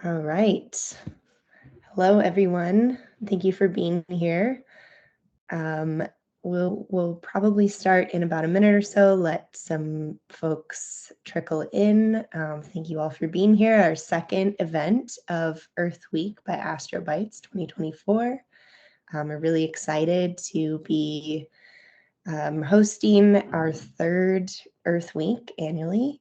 All right. Hello, everyone. Thank you for being here. We'll probably start in about a minute or so, let some folks trickle in. Thank you all for being here. Our second event of Earth Week by Astrobites 2024. We're really excited to be hosting our third Earth Week annually.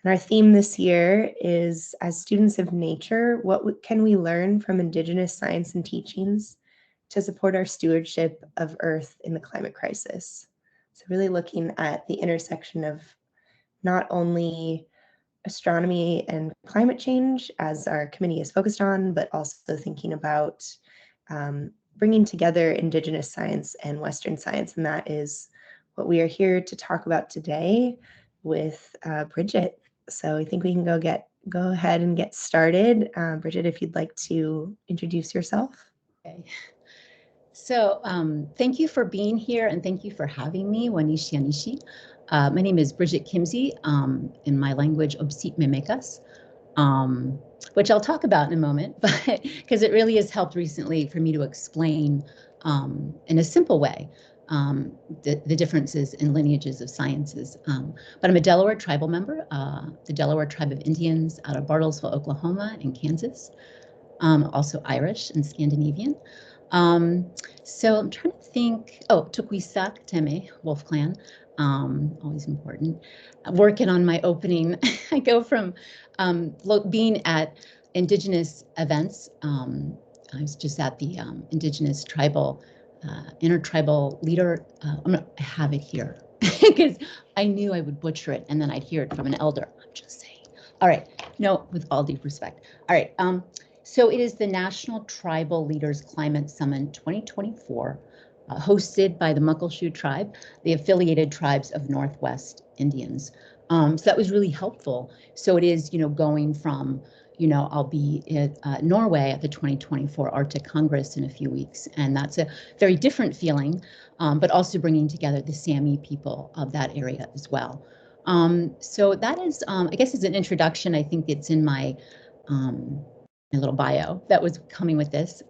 And our theme this year is, as students of nature, what can we learn from Indigenous science and teachings to support our stewardship of Earth in the climate crisis? So really looking at the intersection of not only astronomy and climate change, as our committee is focused on, but also thinking about bringing together Indigenous science and Western science. And that is what we are here to talk about today with Bridget. So I think we can go ahead and get started. Bridget, if you'd like to introduce yourself. Okay. So thank you for being here and thank you for having me, Wanishi Anishi. My name is Bridget Kimsey, in my language, Obsit Memekas, which I'll talk about in a moment, but because it really has helped recently for me to explain in a simple way the differences in lineages of sciences. But I'm a Delaware tribal member, the Delaware Tribe of Indians out of Bartlesville, Oklahoma and Kansas, also Irish and Scandinavian. So I'm trying to think, Tukwisak Teme, Wolf Clan, always important. Working on my opening, I go from being at Indigenous events. I was just at the Indigenous tribal, intertribal leader. I have it here because I knew I would butcher it and then I'd hear it from an elder. I'm just saying. All right, no, with all due respect. All right. So it is the National Tribal Leaders Climate Summit 2024, hosted by the Muckleshoot Tribe, the affiliated tribes of Northwest Indians. So that was really helpful. So it is, going from, I'll be at Norway at the 2024 Arctic Congress in a few weeks, and that's a very different feeling, but also bringing together the Sami people of that area as well. So that is, I guess, as an introduction. I think it's in my little bio that was coming with this.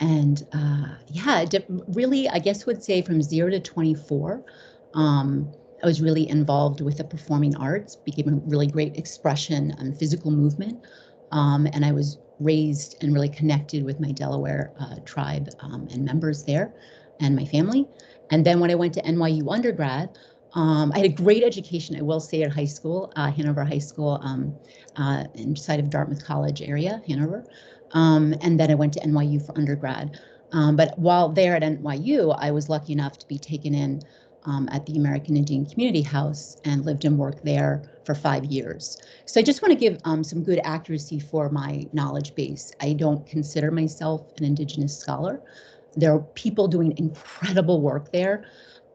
Yeah, really, I guess would say from 0 to 24, I was really involved with the performing arts, became a really great expression and physical movement. And I was raised and really connected with my Delaware tribe and members there and my family. And then when I went to NYU undergrad, I had a great education, I will say, at high school, Hanover High School, inside of Dartmouth College area, Hanover. And then I went to NYU for undergrad. But while there at NYU, I was lucky enough to be taken in at the American Indian Community House and lived and worked there for 5 years. So I just want to give some good accuracy for my knowledge base. I don't consider myself an Indigenous scholar. There are people doing incredible work there.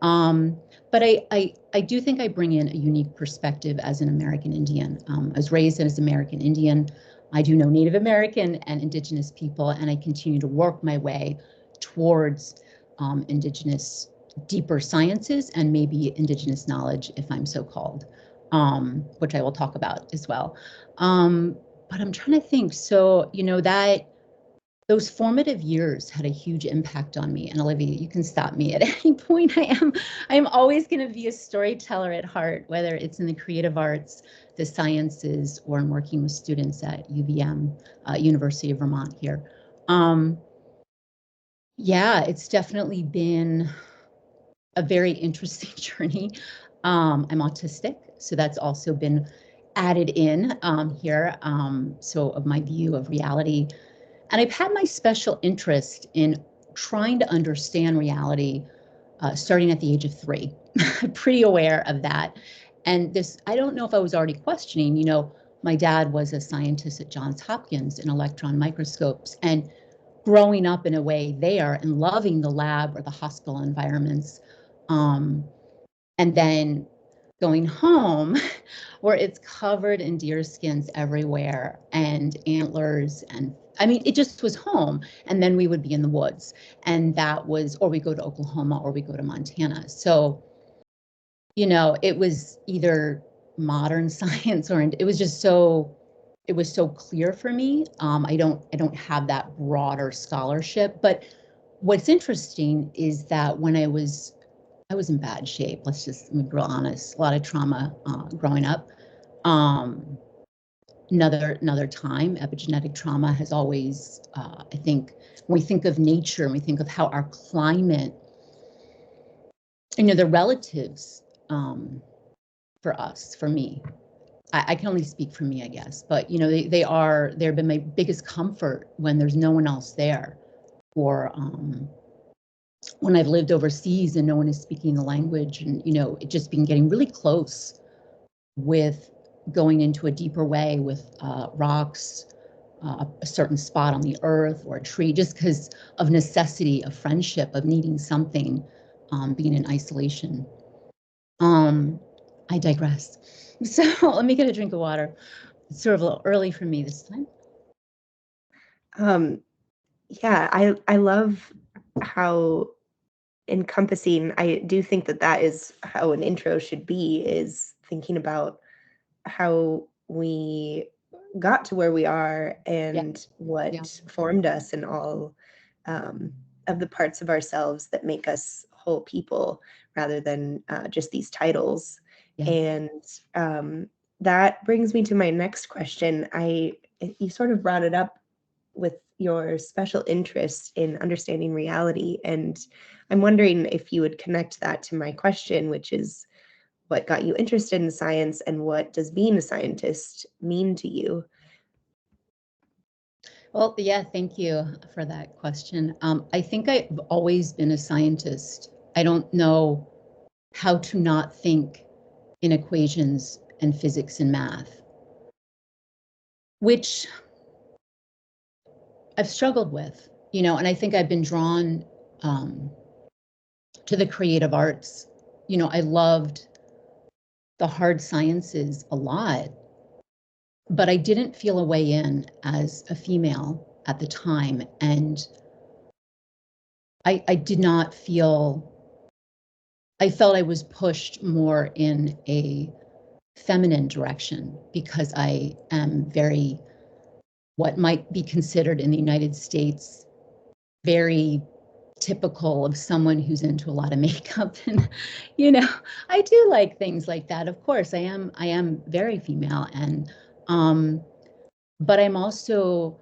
But I do think I bring in a unique perspective as an American Indian. I was raised as an American Indian. I do know Native American and Indigenous people, and I continue to work my way towards Indigenous deeper sciences and maybe Indigenous knowledge, if I'm so called, which I will talk about as well. But I'm trying to think. So, that those formative years had a huge impact on me. And Olivia, you can stop me at any point. I am always going to be a storyteller at heart, whether it's in the creative arts, the sciences, or in working with students at UVM, University of Vermont here. Yeah, it's definitely been a very interesting journey. I'm autistic, so that's also been added in here. So of my view of reality. And I've had my special interest in trying to understand reality starting at the age of 3. I'm pretty aware of that. And this, I don't know if I was already questioning, my dad was a scientist at Johns Hopkins in electron microscopes, and growing up in a way there and loving the lab or the hospital environments. And then going home where it's covered in deer skins everywhere and antlers, and I mean, it just was home. And then we would be in the woods, and that was, or we go to Oklahoma or we go to Montana. So, it was either modern science or it was just so it was so clear for me. I don't have that broader scholarship, but what's interesting is that when I was in bad shape. Let me be real honest. A lot of trauma growing up. Um, another time, epigenetic trauma has always, I think, when we think of nature and we think of how our climate, the relatives for us, for me, I can only speak for me, I guess, but they've been my biggest comfort when there's no one else there, or when I've lived overseas and no one is speaking the language, and it just been getting really close with going into a deeper way with rocks, a certain spot on the earth or a tree, just because of necessity, of friendship, of needing something, being in isolation. I digress. So let me get a drink of water. It's sort of a little early for me this time. Yeah, I love how encompassing. I do think that is how an intro should be, is thinking about how we got to where we are Yeah, and what yeah, formed us, and all of the parts of ourselves that make us whole people, rather than just these titles. yeah. And that brings me to my next question. You sort of brought it up with your special interest in understanding reality, and I'm wondering if you would connect that to my question, which is, what got you interested in science, and what does being a scientist mean to you? Well, yeah, thank you for that question. I think I've always been a scientist. I don't know how to not think in equations and physics and math, which I've struggled with, and I think I've been drawn um, to the creative arts. I loved the hard sciences a lot, but I didn't feel a way in as a female at the time. And I did not feel, I felt I was pushed more in a feminine direction because I am very, what might be considered in the United States, very typical of someone who's into a lot of makeup. And I do like things like that. Of course, I am very female, and but I'm also,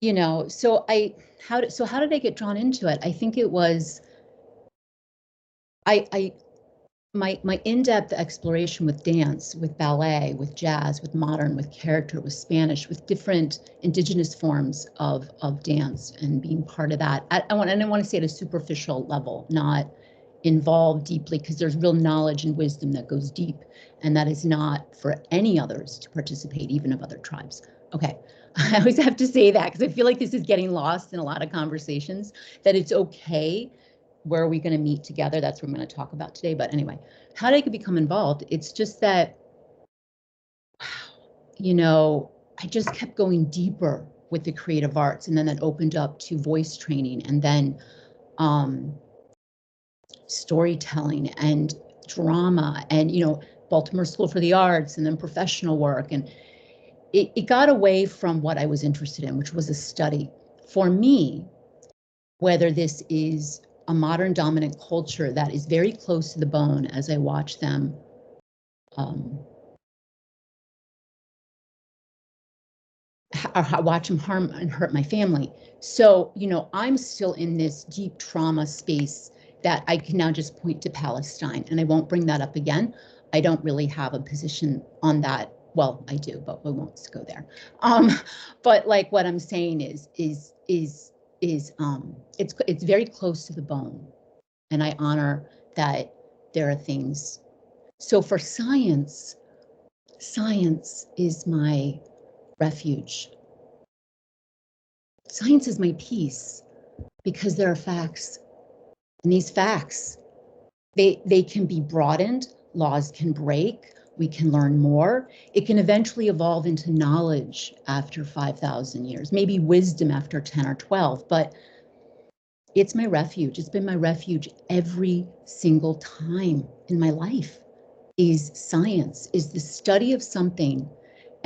so how did I get drawn into it? I think it was, I my in-depth exploration with dance, with ballet, with jazz, with modern, with character, with Spanish, with different indigenous forms of dance, and being part of that. I don't want to say at a superficial level, not involved deeply, because there's real knowledge and wisdom that goes deep, and that is not for any others to participate, even of other tribes. Okay. I always have to say that because I feel like this is getting lost in a lot of conversations, that it's okay. Where are we going to meet together? That's what I'm going to talk about today. But anyway, how did I become involved? It's just that, I just kept going deeper with the creative arts, and then that opened up to voice training, and then storytelling and drama, and Baltimore School for the Arts, and then professional work. And it got away from what I was interested in, which was a study. For me, whether this is a modern dominant culture that is very close to the bone as I watch them watch them harm and hurt my family. So, I'm still in this deep trauma space that I can now just point to Palestine, and I won't bring that up again. I don't really have a position on that. Well, I do, but we won't go there. But like what I'm saying is it's very close to the bone, and I honor that there are things. So for science is my refuge. Science is my peace, because there are facts, and these facts, they can be broadened, laws can break, we can learn more. It can eventually evolve into knowledge after 5,000 years, maybe wisdom after 10 or 12, but it's my refuge. It's been my refuge every single time in my life. Is science, is the study of something,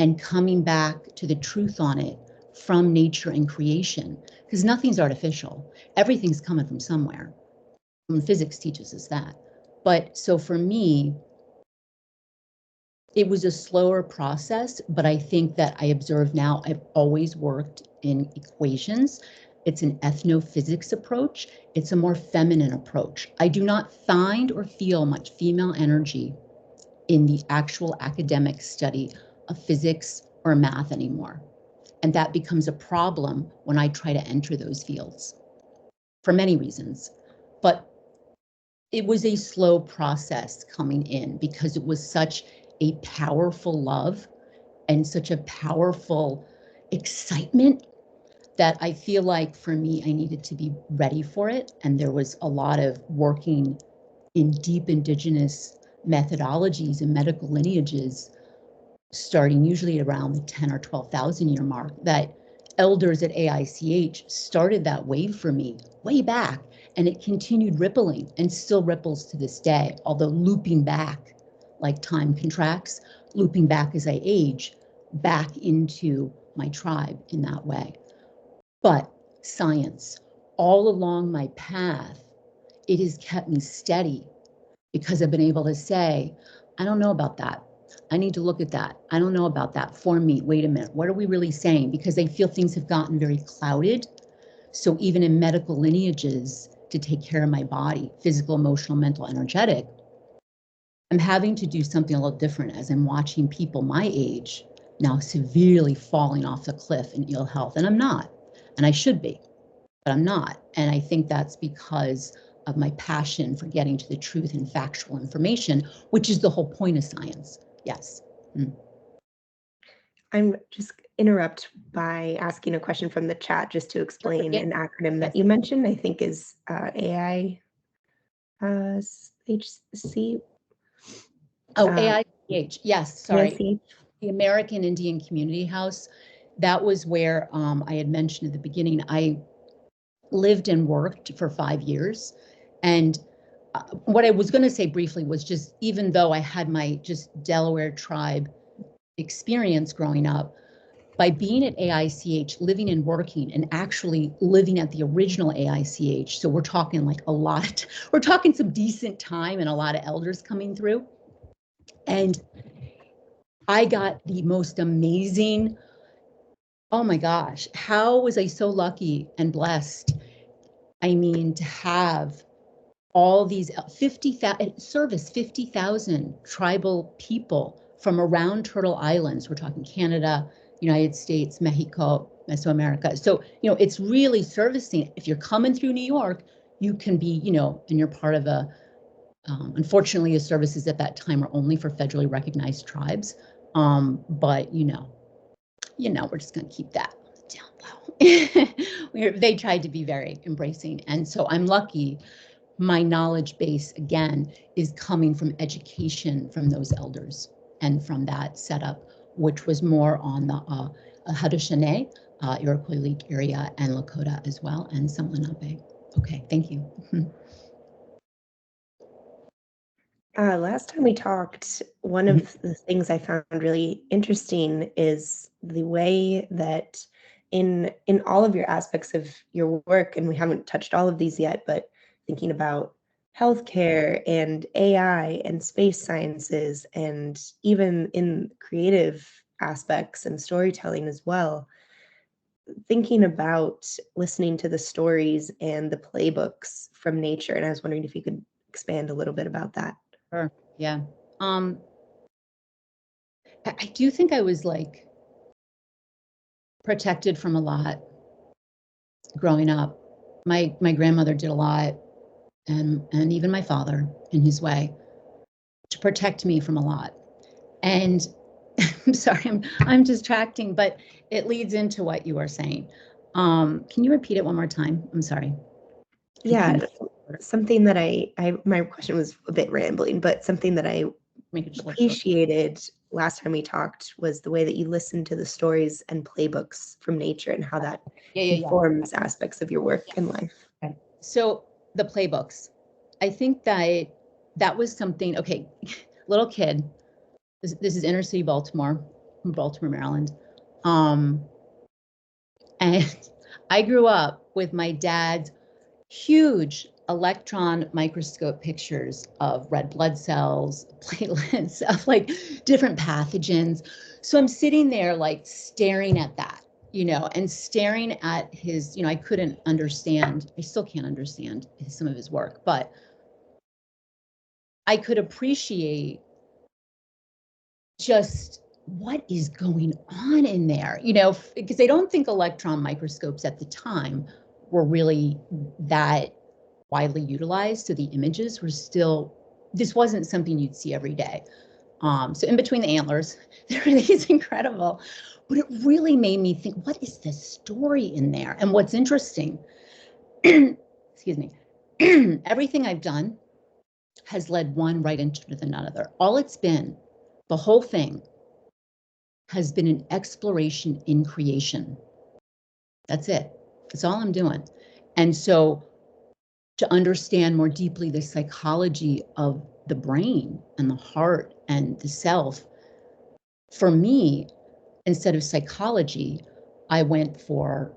and coming back to the truth on it from nature and creation, because nothing's artificial. Everything's coming from somewhere. And physics teaches us that. But so for me, it was a slower process, but I think that I observe now, I've always worked in equations. It's an ethnophysics approach. It's a more feminine approach. I do not find or feel much female energy in the actual academic study of physics or math anymore. And that becomes a problem when I try to enter those fields for many reasons. But it was a slow process coming in because it was such a powerful love and such a powerful excitement that I feel like for me, I needed to be ready for it. And there was a lot of working in deep indigenous methodologies and medical lineages, starting usually around the 10 or 12,000 year mark, that elders at AICH started that wave for me way back. And it continued rippling and still ripples to this day, although looping back like time contracts, looping back as I age, back into my tribe in that way. But science, all along my path, it has kept me steady because I've been able to say, I don't know about that. I need to look at that. I don't know about that for me. Wait a minute. What are we really saying? Because I feel things have gotten very clouded. So even in medical lineages to take care of my body, physical, emotional, mental, energetic, I'm having to do something a little different as I'm watching people my age now severely falling off the cliff in ill health. And I'm not, and I should be, but I'm not. And I think that's because of my passion for getting to the truth and factual information, which is the whole point of science. Yes. I'm just interrupt by asking a question from the chat just to explain Yeah. an acronym that Yes. you mentioned, I think is AIHC. Oh, AICH. Yes, sorry. AICH. The American Indian Community House. That was where I had mentioned at the beginning, I lived and worked for 5 years. And what I was going to say briefly was just, even though I had my just Delaware tribe experience growing up, by being at AICH, living and working, and actually living at the original AICH, so we're talking like a lot, we're talking some decent time and a lot of elders coming through. And I got the most amazing, oh my gosh, how was I so lucky and blessed? I mean, to have all these 50,000 service 50,000 tribal people from around Turtle Islands. We're talking Canada, United States, Mexico, Mesoamerica. So, it's really servicing. If you're coming through New York, you can be, and you're part of a, unfortunately, the services at that time are only for federally recognized tribes. But, we're just going to keep that down low. They tried to be very embracing. And so I'm lucky my knowledge base, again, is coming from education from those elders and from that setup, which was more on the Haudenosaunee, Iroquois Lake area, and Lakota as well, and some Lenape. Okay, thank you. Last time we talked, one of the things I found really interesting is the way that in all of your aspects of your work, and we haven't touched all of these yet, but thinking about healthcare and AI and space sciences, and even in creative aspects and storytelling as well, thinking about listening to the stories and the playbooks from nature. And I was wondering if you could expand a little bit about that. Sure. Yeah. I do think I was like protected from a lot growing up. My grandmother did a lot, and even my father in his way, to protect me from a lot. And I'm sorry, I'm distracting, but it leads into what you are saying. Can you repeat it one more time? I'm sorry. Yeah, something that my question was a bit rambling, but something that I appreciated last time we talked was the way that you listened to the stories and playbooks from nature and how that informs aspects of your work and life. Okay. So the playbooks, I think that was something, okay, little kid, this is inner city Baltimore. from Baltimore, Maryland. And I grew up with my dad's huge electron microscope pictures of red blood cells, platelets, of like different pathogens. So I'm sitting there like staring at that, and staring at his, I couldn't understand, I still can't understand some of his work, but I could appreciate just what is going on in there, because I don't think electron microscopes at the time were really that widely utilized. So the images were still, this wasn't something you'd see every day. So in between the antlers, there are these incredible, but it really made me think, what is the story in there? And what's interesting, excuse me, everything I've done has led one right into another. All it's been, the whole thing has been an exploration in creation. That's it. That's all I'm doing. And so to understand more deeply the psychology of the brain and the heart and the self, for me, instead of psychology, I went for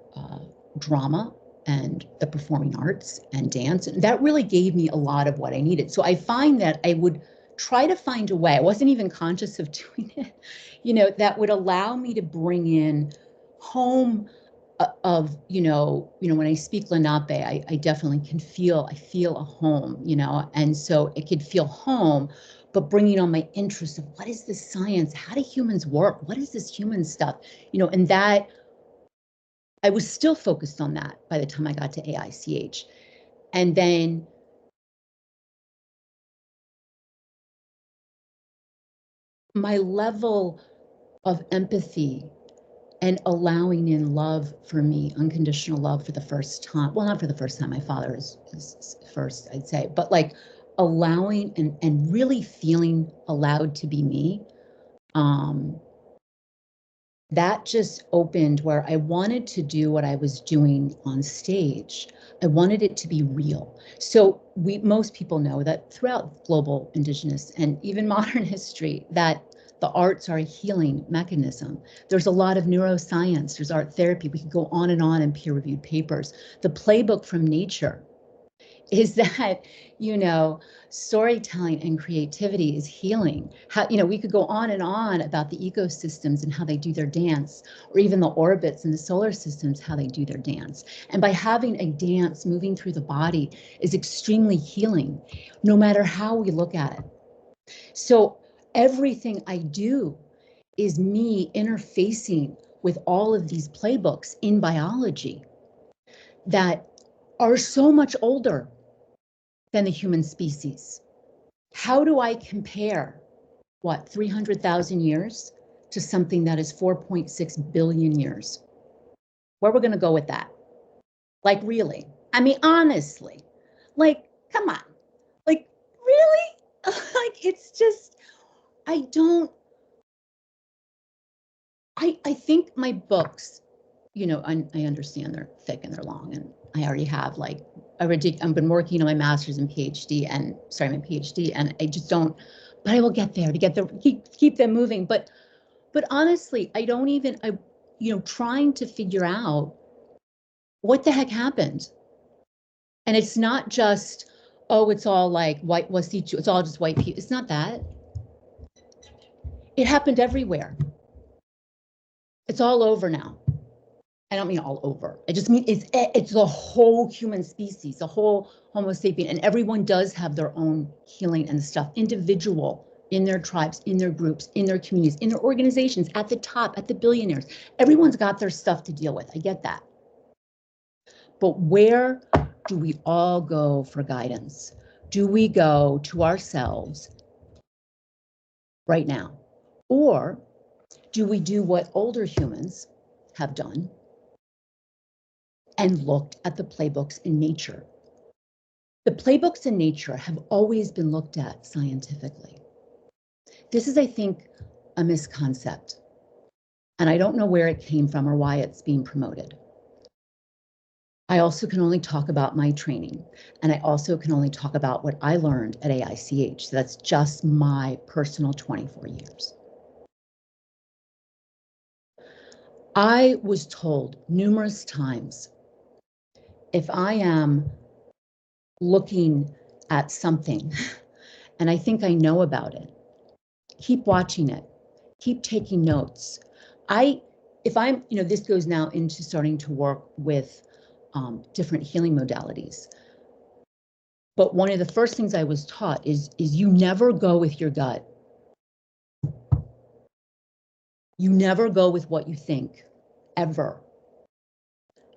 drama and the performing arts and dance. And that really gave me a lot of what I needed. So I find that I would try to find a way, I wasn't even conscious of doing it, that would allow me to bring in home of, when I speak Lenape, I definitely I feel a home, and so it could feel home, but bringing on my interest of what is this science? How do humans work? What is this human stuff? And that I was still focused on that by the time I got to AICH. And then my level of empathy and allowing in love for me, unconditional love for the first time. Well, not for the first time, my father is first, I'd say, but like allowing and really feeling allowed to be me. That just opened where I wanted to do what I was doing on stage. I wanted it to be real. So most people know that throughout global Indigenous and even modern history, that the arts are a healing mechanism. There's a lot of neuroscience, there's art therapy. We could go on in peer-reviewed papers. The playbook from nature is that, storytelling and creativity is healing. How, we could go on and on about the ecosystems and how they do their dance, or even the orbits and the solar systems, how they do their dance. And by having a dance moving through the body is extremely healing, no matter how we look at it. So everything I do is me interfacing with all of these playbooks in biology that are so much older than the human species. How do I compare, 300,000 years to something that is 4.6 billion years? Where we're going to go with that? Like, really? I mean, honestly, like, come on. Like, really? Like, it's just, I think my books, I understand they're thick and they're long, and I already have I've been working on my master's and PhD my PhD, and I just don't, but I will get there keep them moving. But honestly, I don't even, trying to figure out what the heck happened. And it's not just, oh, it's all like white, it's all just white people. It's not that. It happened everywhere. It's all over now. I don't mean all over. I just mean it's the whole human species, the whole Homo sapien, and everyone does have their own healing and stuff, individual, in their tribes, in their groups, in their communities, in their organizations, at the top, at the billionaires. Everyone's got their stuff to deal with. I get that. But where do we all go for guidance? Do we go to ourselves right now? Or do we do what older humans have done and looked at the playbooks in nature? The playbooks in nature have always been looked at scientifically. This is, I think, a misconcept, and I don't know where it came from or why it's being promoted. I also can only talk about my training, and I also can only talk about what I learned at AICH. So that's just my personal 24 years. I was told numerous times, if I am looking at something and I think I know about it, keep watching it, keep taking notes. If I'm, this goes now into starting to work with different healing modalities. But one of the first things I was taught is you never go with your gut. You never go with what you think, ever.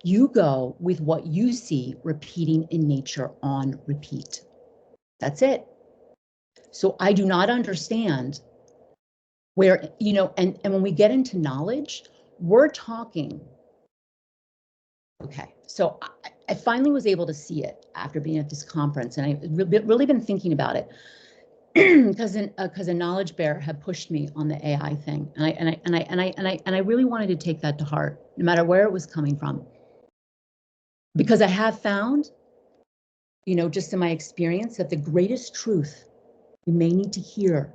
You go with what you see repeating in nature on repeat. That's it. So I do not understand where, and when we get into knowledge, we're talking. Okay, so I finally was able to see it after being at this conference, and I've really been thinking about it because a knowledge bearer had pushed me on the AI thing, and I really wanted to take that to heart, no matter where it was coming from, because I have found, just in my experience, that the greatest truth you may need to hear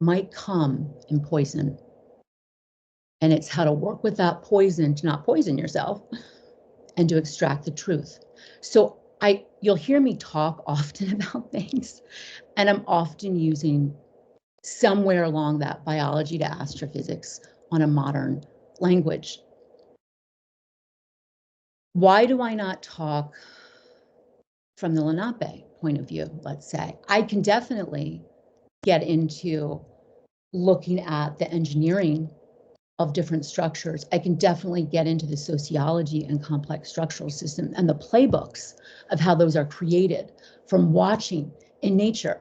might come in poison, and it's how to work with that poison to not poison yourself and to extract the truth. So you'll hear me talk often about things, and I'm often using somewhere along that biology to astrophysics on a modern language. Why do I not talk from the Lenape point of view, let's say? I can definitely get into looking at the engineering of different structures. I can definitely get into the sociology and complex structural system and the playbooks of how those are created from watching in nature,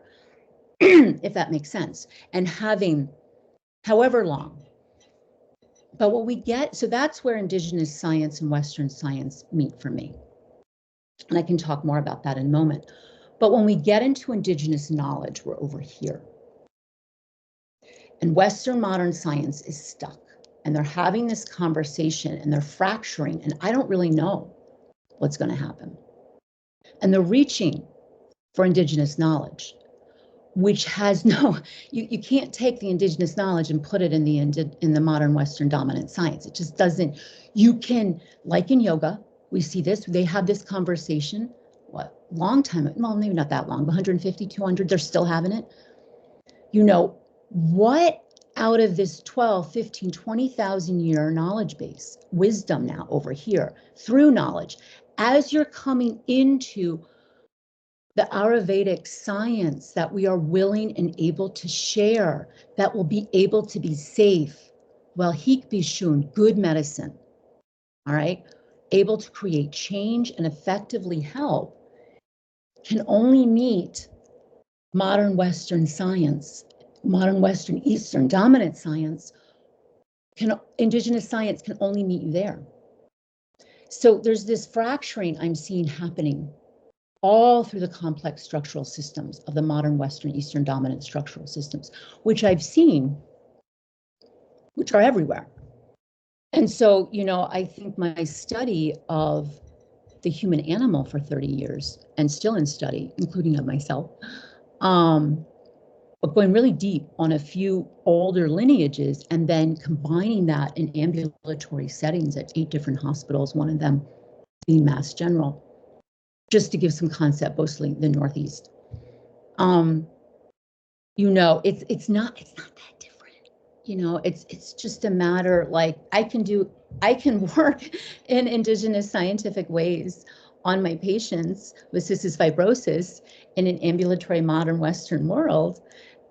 if that makes sense, and having however long. But what we get, so that's where Indigenous science and Western science meet for me. And I can talk more about that in a moment. But when we get into Indigenous knowledge, we're over here. And Western modern science is stuck. And they're having this conversation and they're fracturing, and I don't really know what's going to happen. And they're reaching for Indigenous knowledge, which has you can't take the Indigenous knowledge and put it in the modern Western dominant science. It just doesn't. You can, like in yoga, we see this, they have this conversation, long time, well, maybe not that long, 150, 200, they're still having it. What out of this 12, 15, 20,000 year knowledge base, wisdom now over here, through knowledge, as you're coming into the Ayurvedic science that we are willing and able to share, that will be able to be safe, well, hik bishun, good medicine, all right, able to create change and effectively help, can only meet modern Western science, modern Western Eastern dominant science, Indigenous science can only meet you there. So there's this fracturing I'm seeing happening all through the complex structural systems of the modern Western Eastern dominant structural systems, which I've seen, which are everywhere. And so, I think my study of the human animal for 30 years, and still in study, including of myself, but going really deep on a few older lineages and then combining that in ambulatory settings at 8 different hospitals, one of them being Mass General, just to give some concept, mostly the Northeast. It's not that different. It's just a matter, like I can work in Indigenous scientific ways on my patients with cystic fibrosis in an ambulatory modern Western world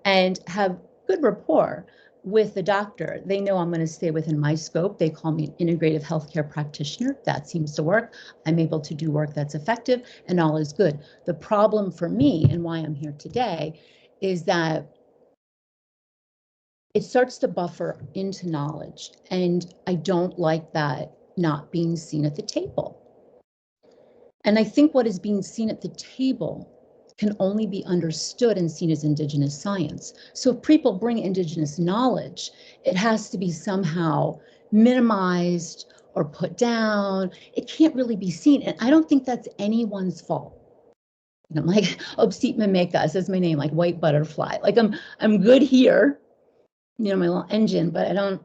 and have good rapport with the doctor. They know I'm going to stay within my scope. They call me an integrative healthcare practitioner. That seems to work. I'm able to do work that's effective and all is good. The problem for me and why I'm here today is that it starts to buffer into knowledge, and I don't like that not being seen at the table. And I think what is being seen at the table can only be understood and seen as Indigenous science. So if people bring Indigenous knowledge, it has to be somehow minimized or put down. It can't really be seen. And I don't think that's anyone's fault. I'm like, Obsit Mimeka says my name, like white butterfly. Like I'm good here, my little engine, but I don't,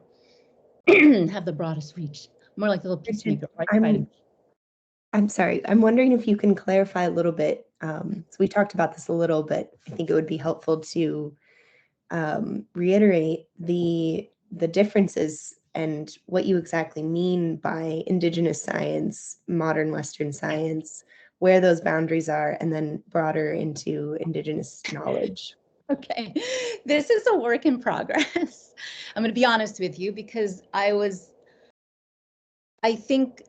have the broadest reach, more like the little Richard, peacemaker. Or I try to. I'm sorry. I'm wondering if you can clarify a little bit. So we talked about this a little, but I think it would be helpful to reiterate the differences and what you exactly mean by Indigenous science, modern Western science, where those boundaries are, and then broader into Indigenous knowledge. Okay, this is a work in progress. I'm going to be honest with you because I think,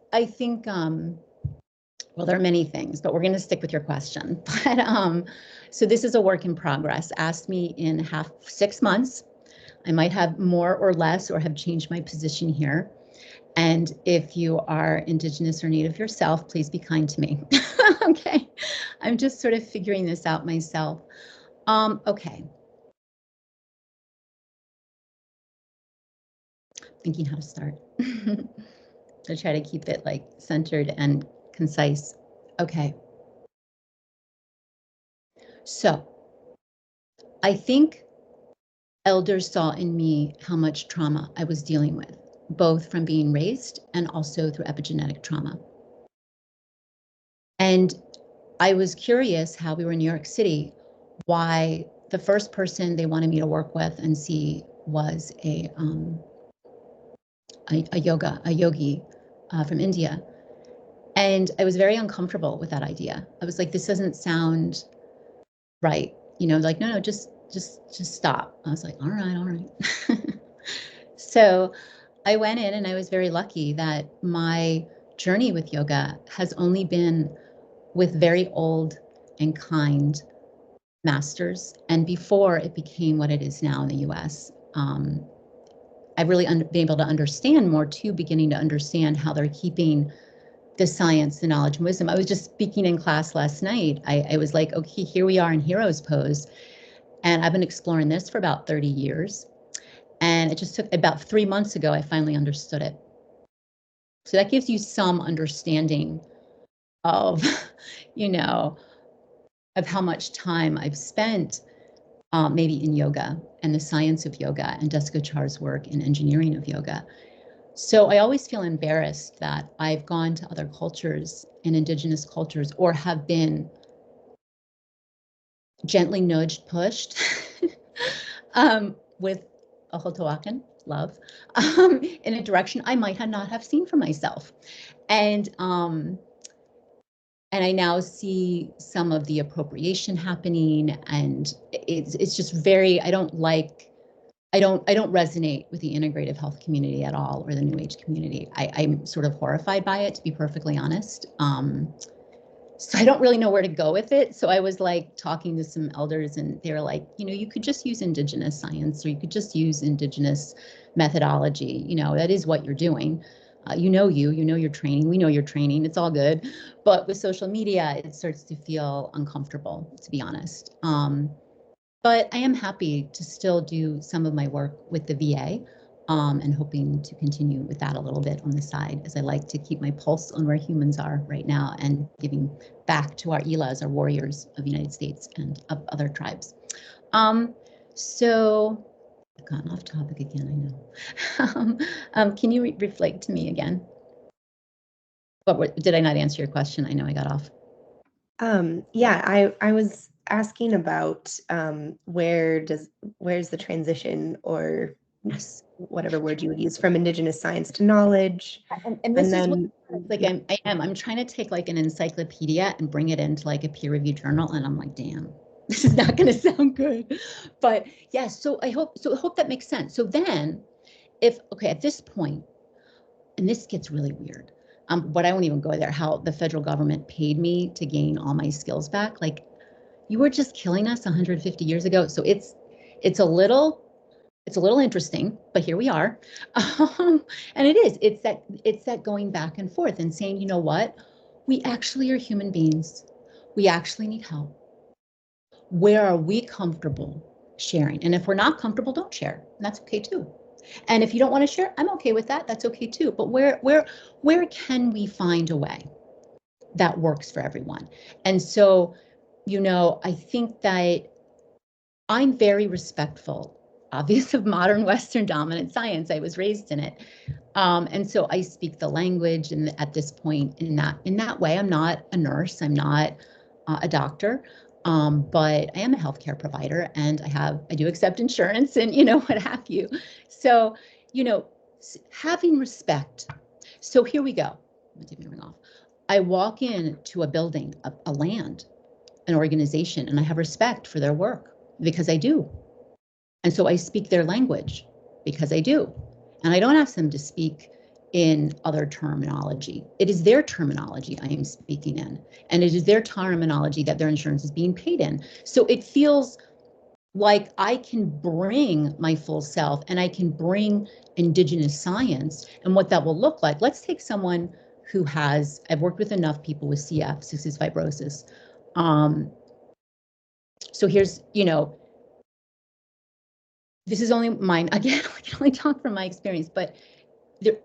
well, there are many things, but we're going to stick with your question. But so this is a work in progress. Ask me in 6 months. I might have more or less or have changed my position here. And if you are Indigenous or Native yourself, please be kind to me. Okay, I'm just sort of figuring this out myself. Okay. Thinking how to start. I try to keep it like centered and concise. Okay. So I think elders saw in me how much trauma I was dealing with, both from being raised and also through epigenetic trauma. And I was curious how we were in New York City, why the first person they wanted me to work with and see was a yogi from India. And I was very uncomfortable with that idea. I was like, this doesn't sound right. You know, like, no, just stop. I was like, all right. So I went in and I was very lucky that my journey with yoga has only been with very old and kind masters. And before it became what it is now in the US, I've really been able to understand more too, beginning to understand how they're keeping the science, the knowledge, and wisdom. I was just speaking in class last night. I was like, okay, here we are in hero's pose. And I've been exploring this for about 30 years. And it just took about 3 months ago, I finally understood it. So that gives you some understanding of, you know, of how much time I've spent maybe in yoga and the science of yoga and Jessica Char's work in engineering of yoga. So I always feel embarrassed that I've gone to other cultures and Indigenous cultures or have been gently nudged, pushed with a Hotoakan love in a direction I might not have seen for myself. And I now see some of the appropriation happening, and it's just very, I don't resonate with the integrative health community at all, or the New Age community. I'm sort of horrified by it, to be perfectly honest. So I don't really know where to go with it. So I was like talking to some elders and they were like, you know, you could just use Indigenous science, or you could just use Indigenous methodology. You know, that is what you're doing. You know your training. We know your training. It's all good. But with social media, it starts to feel uncomfortable, to be honest. But I am happy to still do some of my work with the VA. And hoping to continue with that a little bit on the side, as I like to keep my pulse on where humans are right now and giving back to our Ilas, our warriors of the United States and of other tribes. So I've gotten off topic again, I know. Can you reflect to me again? Did I not answer your question? I know I got off. Yeah, I was asking about where's the transition, or Yes. whatever word you would use, from Indigenous science to knowledge. And this is then, what, like, yeah. I'm trying to take like an encyclopedia and bring it into like a peer-reviewed journal, and I'm like, damn, this is not going to sound good. But yeah, so I hope that makes sense. So then, okay, at this point, and this gets really weird, but I won't even go there. How the federal government paid me to gain all my skills back, like, you were just killing us 150 years ago. So it's a little interesting, but here we are. And it's that going back and forth and saying, you know what, we actually are human beings. We actually need help. Where are we comfortable sharing? And if we're not comfortable, don't share. And that's okay too. And if you don't want to share, I'm okay with that. That's okay too. But where can we find a way that works for everyone? And so, I think that I'm very respectful obvious of modern Western dominant science. I was raised in it. And so I speak the language, and at this point, in that way, I'm not a nurse, I'm not a doctor, but I am a healthcare provider, and I do accept insurance, and what have you. So having respect. So here we go. I'm gonna take my ring off. I walk into a building, a land, an organization, and I have respect for their work because I do. And so I speak their language because I do. And I don't ask them to speak in other terminology. It is their terminology I am speaking in. And it is their terminology that their insurance is being paid in. So it feels like I can bring my full self, and I can bring Indigenous science and what that will look like. Let's take someone who I've worked with enough people with CF, cystic fibrosis. So here's, this is only mine. Again, I can only talk from my experience, but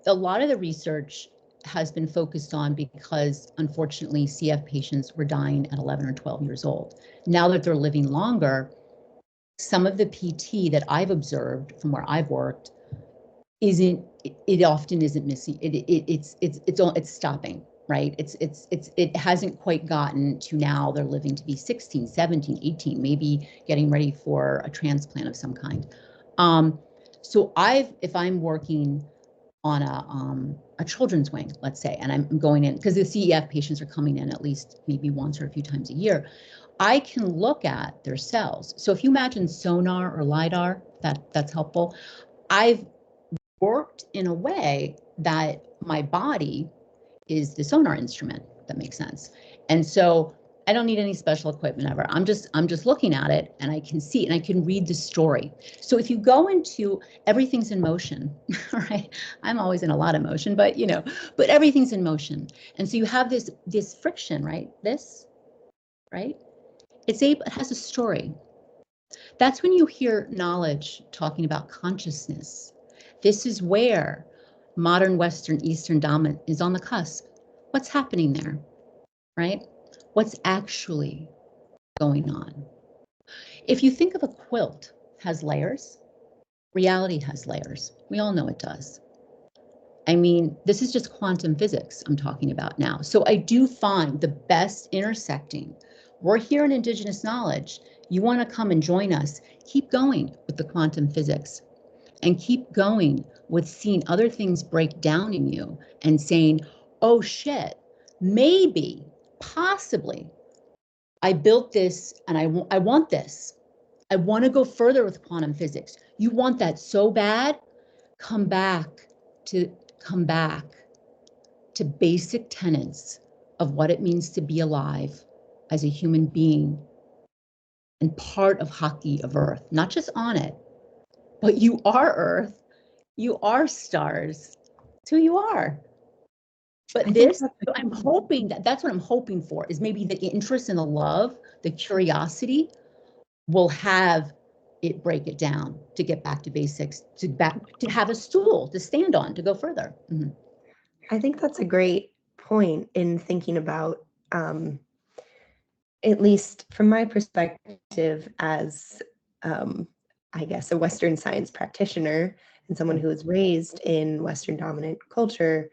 a lot of the research has been focused on because, unfortunately, CF patients were dying at 11 or 12 years old. Now that they're living longer, some of the PT that I've observed from where I've worked it often isn't missing. It's stopping, right? It hasn't quite gotten to now they're living to be 16, 17, 18, maybe getting ready for a transplant of some kind. So if I'm working on a children's wing, let's say, and I'm going in because the CEF patients are coming in at least maybe once or a few times a year, I can look at their cells. So if you imagine sonar or LiDAR, that's helpful. I've worked in a way that my body is the sonar instrument. That makes sense. And so I don't need any special equipment ever. I'm just looking at it, and I can see it, and I can read the story. So if you go into everything's in motion, right? I'm always in a lot of motion, but everything's in motion. And so you have this friction, right? Right? It has a story. That's when you hear knowledge talking about consciousness. This is where modern Western Eastern dominant is on the cusp. What's happening there, right? What's actually going on? If you think of a quilt has layers, reality has layers. We all know it does. I mean, this is just quantum physics I'm talking about now. So I do find the best intersecting. We're here in Indigenous knowledge. You want to come and join us, keep going with the quantum physics and keep going with seeing other things break down in you and saying, oh shit, maybe, possibly, I built this and I want this. I want to go further with quantum physics. You want that so bad? Come back to basic tenets of what it means to be alive as a human being and part of Haki of Earth, not just on it, but you are Earth, you are stars, it's who you are. But I'm hoping that's what I'm hoping for, is maybe the interest and the love, the curiosity will have it break it down to get back to basics, to have a stool to stand on, to go further. Mm-hmm. I think that's a great point in thinking about, at least from my perspective as, I guess, a Western science practitioner and someone who was raised in Western dominant culture,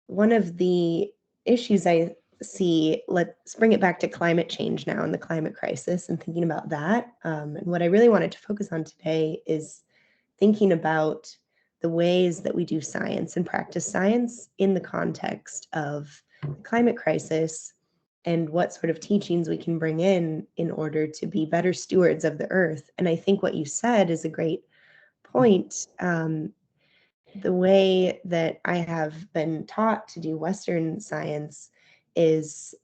one of the issues I see, let's bring it back to climate change now and the climate crisis and thinking about that. And what I really wanted to focus on today is thinking about the ways that we do science and practice science in the context of the climate crisis and what sort of teachings we can bring in order to be better stewards of the earth. And I think what you said is a great point. The way that I have been taught to do Western science is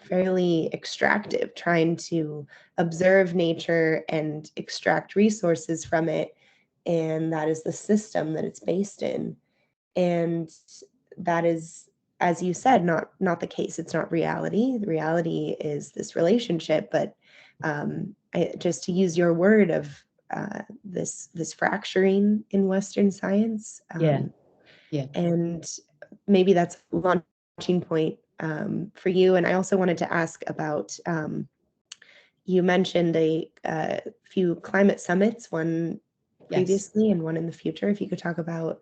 fairly extractive, trying to observe nature and extract resources from it. And that is the system that it's based in. And that is, as you said, not the case. It's not reality. The reality is this relationship. But just to use your word of this fracturing in Western science, Yeah. and maybe that's a launching point for you. And I also wanted to ask about, you mentioned a few climate summits, one previously and one in the future. If you could talk about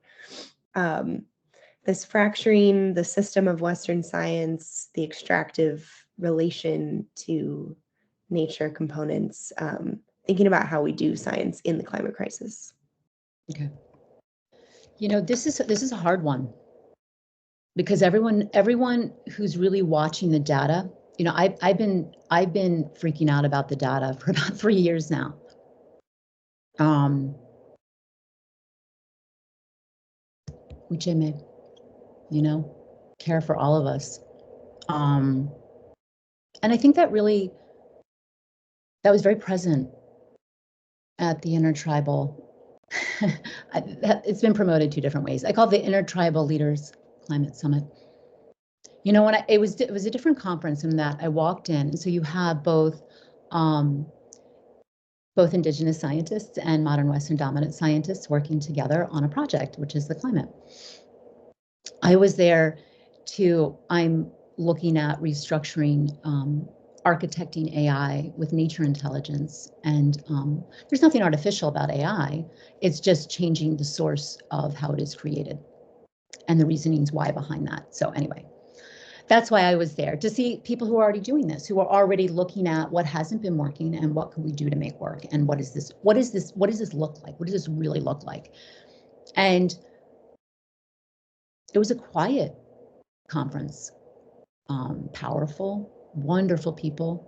this fracturing, the system of Western science, the extractive relation to nature components, thinking about how we do science in the climate crisis. Okay. You know, this is a hard one, because everyone who's really watching the data, you know, I've been freaking out about the data for about 3 years now. Ucheme, you know, care for all of us. And I think that was very present at the Intertribal. It's been promoted 2 different ways. I call it the Intertribal Leaders Climate Summit. You know, it was a different conference in that I walked in, and so you have both Indigenous scientists and modern Western dominant scientists working together on a project, which is the climate. I was there I'm looking at restructuring, architecting AI with nature intelligence. And there's nothing artificial about AI. It's just changing the source of how it is created and the reasonings why behind that. So anyway, that's why I was there, to see people who are already doing this, who are already looking at what hasn't been working and what can we do to make work, and what does this look like? What does this really look like? And it was a quiet conference, powerful, wonderful people,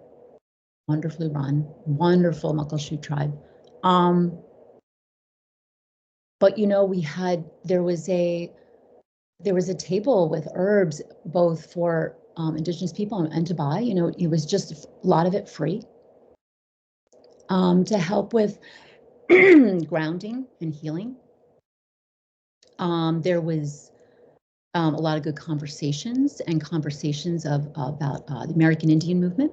wonderfully run, wonderful Muckleshoot tribe. But you know, there was a table with herbs, both for Indigenous people and to buy. You know, it was just a lot of it free, to help with grounding and healing. There was a lot of good conversations about the American Indian movement.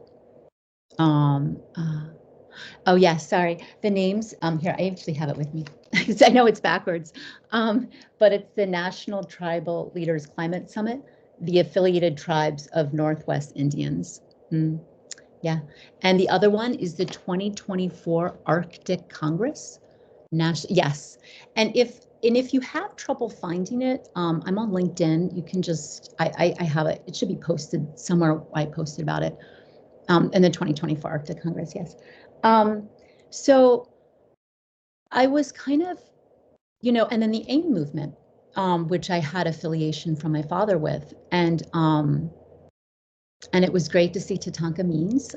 Oh yes, sorry. The names here, I actually have it with me. I know it's backwards, but it's the National Tribal Leaders Climate Summit, the affiliated tribes of Northwest Indians. Yeah, and the other one is the 2024 Arctic Congress. Yes, and if you have trouble finding it, I'm on LinkedIn. You can just, I have it. It should be posted somewhere. I posted about it. In the 2024 Arctic Congress, yes. So I was kind of, you know, and then the AIM movement, which I had affiliation from my father with, and it was great to see Tatanka Means.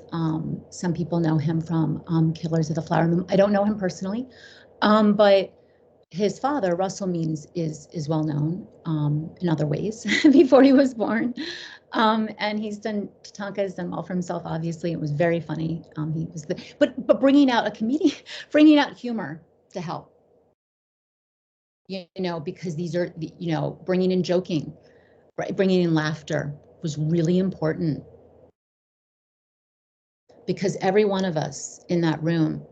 Some people know him from Killers of the Flower Moon. I don't know him personally, but his father, Russell Means, is well known in other ways before he was born. And Tatanka has done well for himself, obviously. It was very funny. He was but bringing out a comedian, bringing out humor to help. You know, because these are, you know, bringing in joking, right? Bringing in laughter was really important. Because every one of us in that room,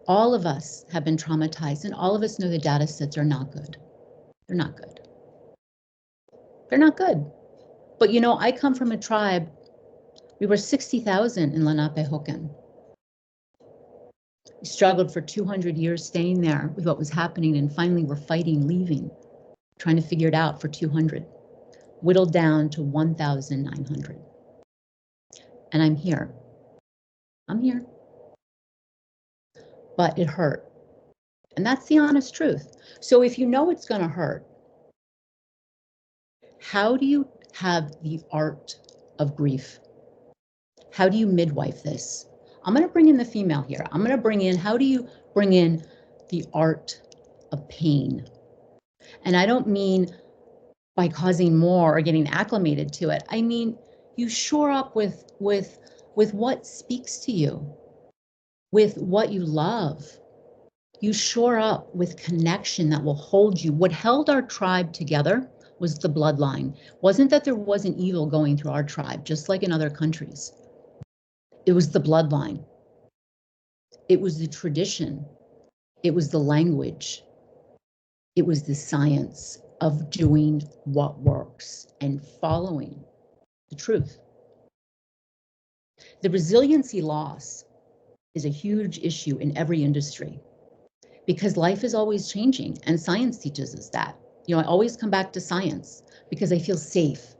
all of us have been traumatized, and all of us know the data sets are not good. They're not good. They're not good. But you know, I come from a tribe, we were 60,000 in Lenape-Hokan. We struggled for 200 years staying there with what was happening, and finally we're fighting, leaving, trying to figure it out for 200, whittled down to 1,900. And I'm here. I'm here. But it hurt. And that's the honest truth. So if you know it's going to hurt, how do you have the art of grief? How do you midwife this? I'm going to bring in the female here. I'm going to bring in, how do you bring in the art of pain? And I don't mean by causing more or getting acclimated to it. I mean, you shore up with what speaks to you, with what you love. You shore up with connection that will hold you. What held our tribe together was the bloodline. Wasn't that there wasn't evil going through our tribe, just like in other countries. It was the bloodline. It was the tradition. It was the language. It was the science of doing what works and following the truth. The resiliency loss is a huge issue in every industry, because life is always changing and science teaches us that. You know, I always come back to science because I feel safe.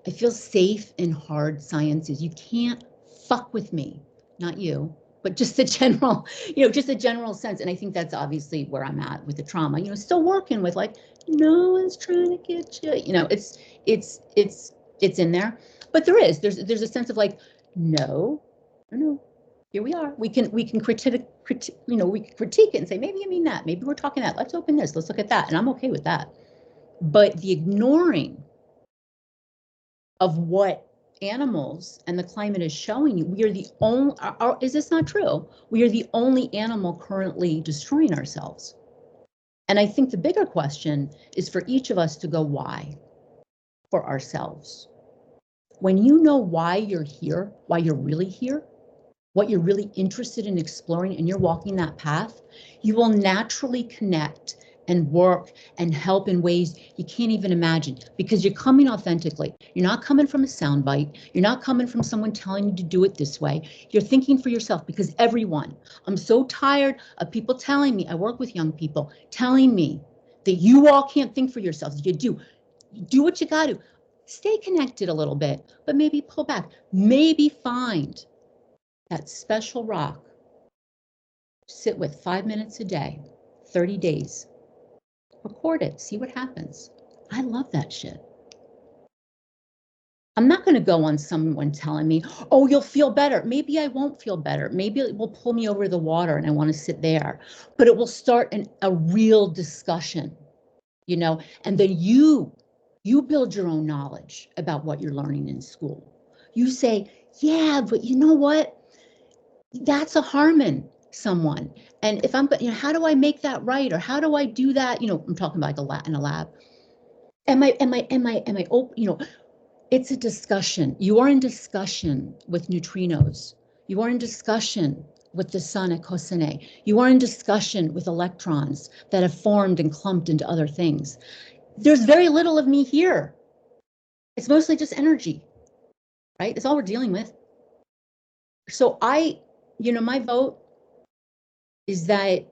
I feel safe in hard sciences. You can't fuck with me, not you, but just the general, just the general sense. And I think that's obviously where I'm at with the trauma, still working with like, no one's trying to get you, it's in there, but there's a sense of like, no, here we are. We can critique, we can critique it and say, maybe you mean that, maybe we're talking that, let's open this, let's look at that. And I'm okay with that. But the ignoring of what animals and the climate is showing you, we are the only, is this not true? We are the only animal currently destroying ourselves. And I think the bigger question is for each of us to go, why? For ourselves. When you know why you're here, why you're really here, what you're really interested in exploring, and you're walking that path, you will naturally connect and work and help in ways you can't even imagine, because you're coming authentically. You're not coming from a soundbite. You're not coming from someone telling you to do it this way. You're thinking for yourself, because everyone, I'm so tired of people telling me, I work with young people, telling me that you all can't think for yourselves. You do what you got to. Stay connected a little bit, but maybe pull back. Maybe find that special rock, sit with 5 minutes a day, 30 days, record it, see what happens. I love that shit. I'm not going to go on someone telling me, oh, you'll feel better. Maybe I won't feel better. Maybe it will pull me over the water and I want to sit there, but it will start a real discussion, and then you build your own knowledge about what you're learning in school. You say, yeah, but you know what? That's a harming someone. And if I'm, how do I make that right? Or how do I do that? I'm talking about like in a lab. Am I open? It's a discussion. You are in discussion with neutrinos. You are in discussion with the sun at Cosine. You are in discussion with electrons that have formed and clumped into other things. There's very little of me here. It's mostly just energy, right? It's all we're dealing with. So my vote is that,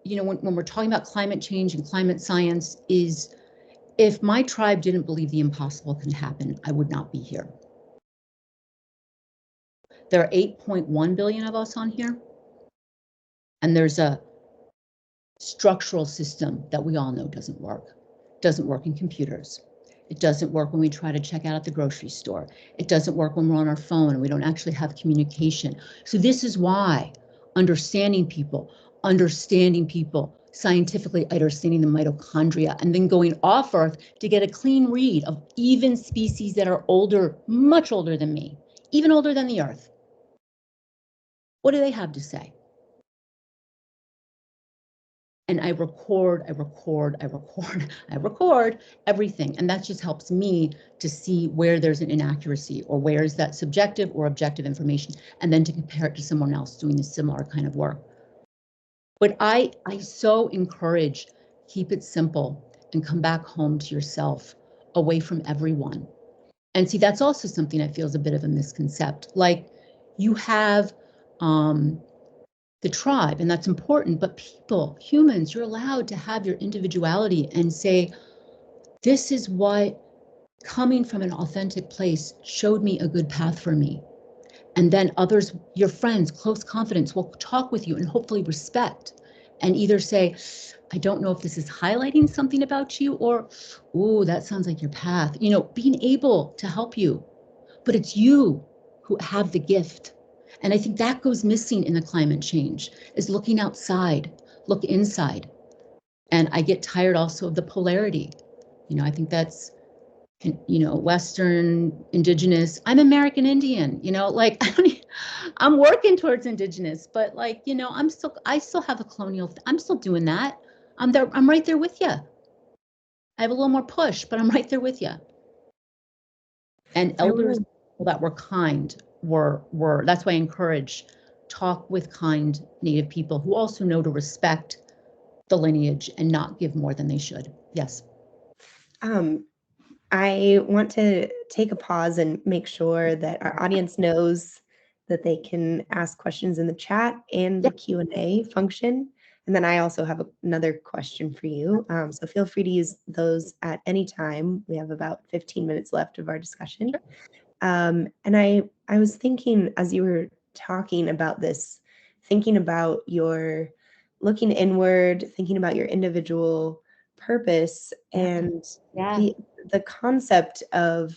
when we're talking about climate change and climate science, is if my tribe didn't believe the impossible can happen, I would not be here. There are 8.1 billion of us on here, and there's a structural system that we all know doesn't work. It doesn't work in computers. It doesn't work when we try to check out at the grocery store. It doesn't work when we're on our phone and we don't actually have communication. So this is why understanding people scientifically, understanding the mitochondria, and then going off Earth to get a clean read of even species that are older, much older than me, even older than the Earth. What do they have to say? And I record everything. And that just helps me to see where there's an inaccuracy or where is that subjective or objective information, and then to compare it to someone else doing the similar kind of work. But I so encourage, keep it simple and come back home to yourself, away from everyone. And see, that's also something I feel is a bit of a misconcept. Like, you have the tribe, and that's important, but people, humans, you're allowed to have your individuality and say, this is what coming from an authentic place showed me a good path for me. And then others, your friends, close confidants, will talk with you and hopefully respect and either say, I don't know if this is highlighting something about you, or, ooh, that sounds like your path, being able to help you. But it's you who have the gift. And I think that goes missing in the climate change, is looking outside, look inside. And I get tired also of the polarity. I think that's, Western, Indigenous. I'm American Indian, like, I'm working towards Indigenous, but like, I still have a colonial, I'm still doing that. I'm there, I'm right there with you. I have a little more push, but I'm right there with you. And elders that were kind were that's why I encourage, talk with kind Native people who also know to respect the lineage and not give more than they should. Yes. I want to take a pause and make sure that our audience knows that they can ask questions in the chat and the Q&A function. And then I also have another question for you. So feel free to use those at any time. We have about 15 minutes left of our discussion. And I was thinking as you were talking about this, thinking about your looking inward, thinking about your individual purpose and the concept of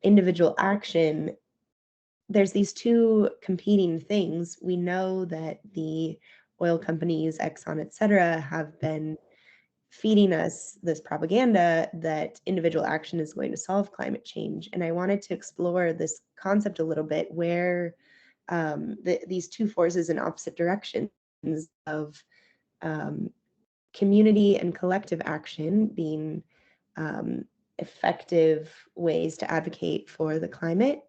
individual action. There's these two competing things. We know that the oil companies, Exxon, et cetera, have been feeding us this propaganda that individual action is going to solve climate change. And I wanted to explore this concept a little bit where these two forces in opposite directions of community and collective action being effective ways to advocate for the climate,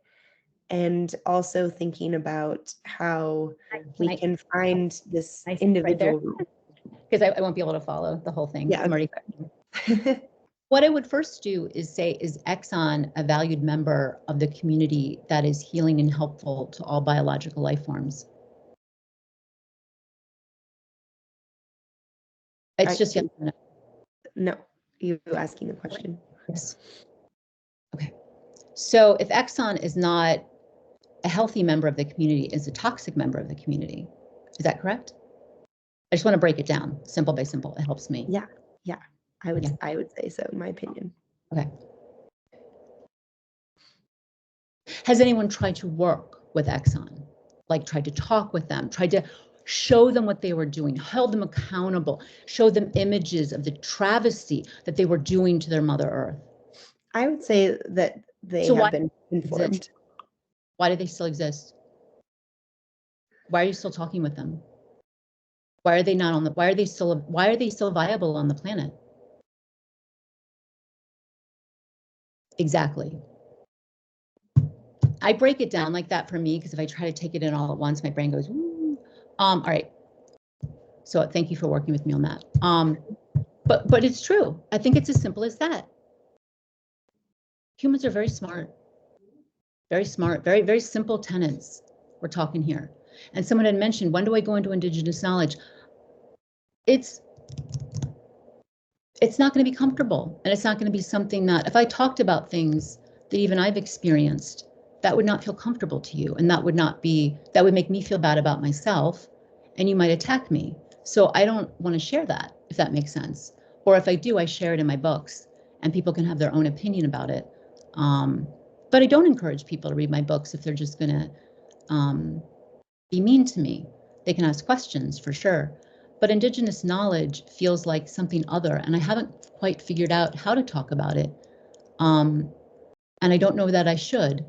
and also thinking about how we can find this individual right, because I won't be able to follow the whole thing. Yeah, I'm already. What I would first do is say, is Exxon a valued member of the community that is healing and helpful to all biological life forms? It's just yes or no. No, you asking the question. Yes. Okay. So if Exxon is not a healthy member of the community, is a toxic member of the community, is that correct? I just want to break it down, simple by simple. It helps me. Yeah, I would say so, in my opinion. Okay. Has anyone tried to work with Exxon? Like tried to talk with them, tried to show them what they were doing, held them accountable, showed them images of the travesty that they were doing to their Mother Earth? I would say that they have been informed. Why do they still exist? Why are you still talking with them? Why are they not on the, why are they still viable on the planet? Exactly. I break it down like that for me, because if I try to take it in all at once, my brain goes, woo. All right. So thank you for working with me on that. But it's true. I think it's as simple as that. Humans are very smart, very simple tenets we're talking here. And someone had mentioned, when do I go into Indigenous knowledge? It's not going to be comfortable, and it's not going to be something that, if I talked about things that even I've experienced, that would not feel comfortable to you, and that would make me feel bad about myself, and you might attack me. So I don't want to share that, if that makes sense. Or if I do, I share it in my books, and people can have their own opinion about it. But I don't encourage people to read my books if they're just going to be mean to me. They can ask questions for sure. But Indigenous knowledge feels like something other, and I haven't quite figured out how to talk about it. And I don't know that I should.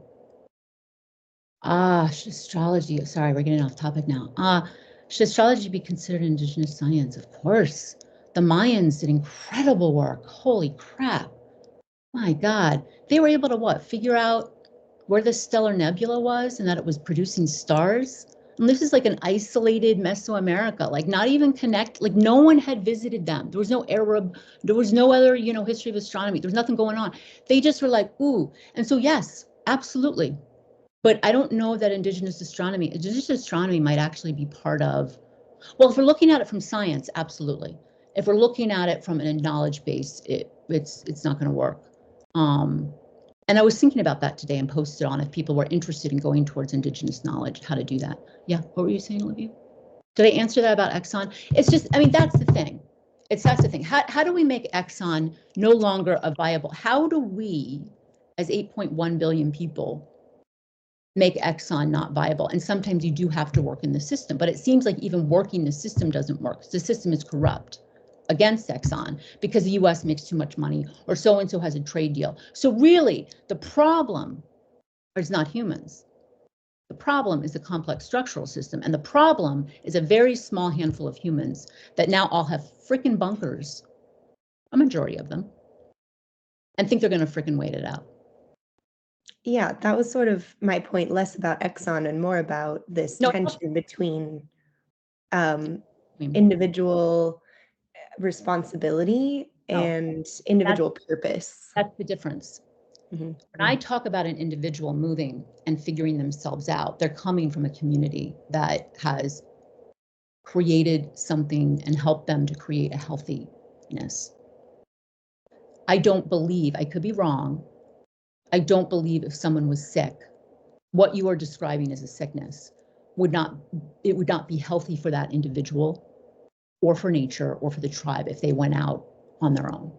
Should astrology, sorry, we're getting off topic now. Should astrology be considered Indigenous science? Of course. The Mayans did incredible work. Holy crap. My God. They were able to what? Figure out where the stellar nebula was and that it was producing stars. And this is like an isolated Mesoamerica, like not even connect, like no one had visited them. There was no Arab, there was no other, history of astronomy. There was nothing going on. They just were like, ooh. And so, yes, absolutely. But I don't know that Indigenous astronomy might actually be part of, well, if we're looking at it from science, absolutely. If we're looking at it from a knowledge base, it's not going to work. And I was thinking about that today and posted on if people were interested in going towards Indigenous knowledge, how to do that. Yeah, what were you saying, Olivia? Did I answer that about Exxon? It's just, that's the thing. That's the thing. How do we make Exxon no longer a viable? How do we, as 8.1 billion people, make Exxon not viable? And sometimes you do have to work in the system, but it seems like even working the system doesn't work. The system is corrupt against Exxon because the US makes too much money, or so-and-so has a trade deal. So really, the problem is not humans. The problem is the complex structural system. And the problem is a very small handful of humans that now all have frickin' bunkers, a majority of them, and think they're gonna frickin' wait it out. Yeah, that was sort of my point, less about Exxon and more about this tension between individual responsibility and individual purpose. That's the difference. When I talk about an individual moving and figuring themselves out, they're coming from a community that has created something and helped them to create a healthiness. I don't believe, I could be wrong, I don't believe if someone was sick, what you are describing as a sickness would not be healthy for that individual or for nature or for the tribe if they went out on their own.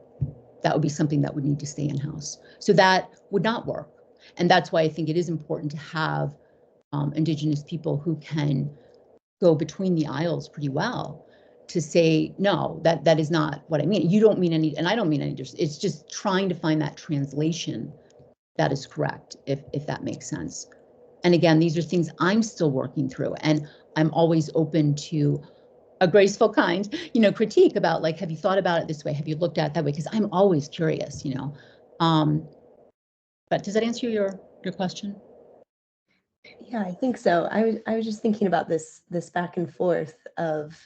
That would be something that would need to stay in-house. So that would not work. And that's why I think it is important to have Indigenous people who can go between the aisles pretty well to say, no, that is not what I mean. You don't mean any, and I don't mean any, it's just trying to find that translation that is correct, if that makes sense. And again, these are things I'm still working through, and I'm always open to a graceful kind, critique about, like, have you thought about it this way? Have you looked at it that way? Because I'm always curious, But does that answer your question? Yeah, I think so. I was just thinking about this back and forth of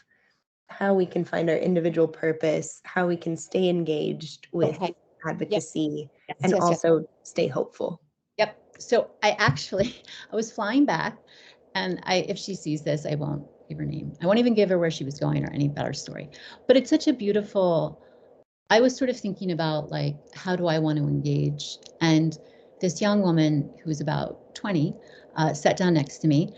how we can find our individual purpose, how we can stay engaged with Okay. advocacy, Yes, and yes, yes. also stay hopeful. Yep. So I was flying back, and if she sees this, I won't give her name. I won't even give her where she was going or any better story. But it's such a beautiful, I was sort of thinking about, like, how do I want to engage? And this young woman who was about 20 sat down next to me,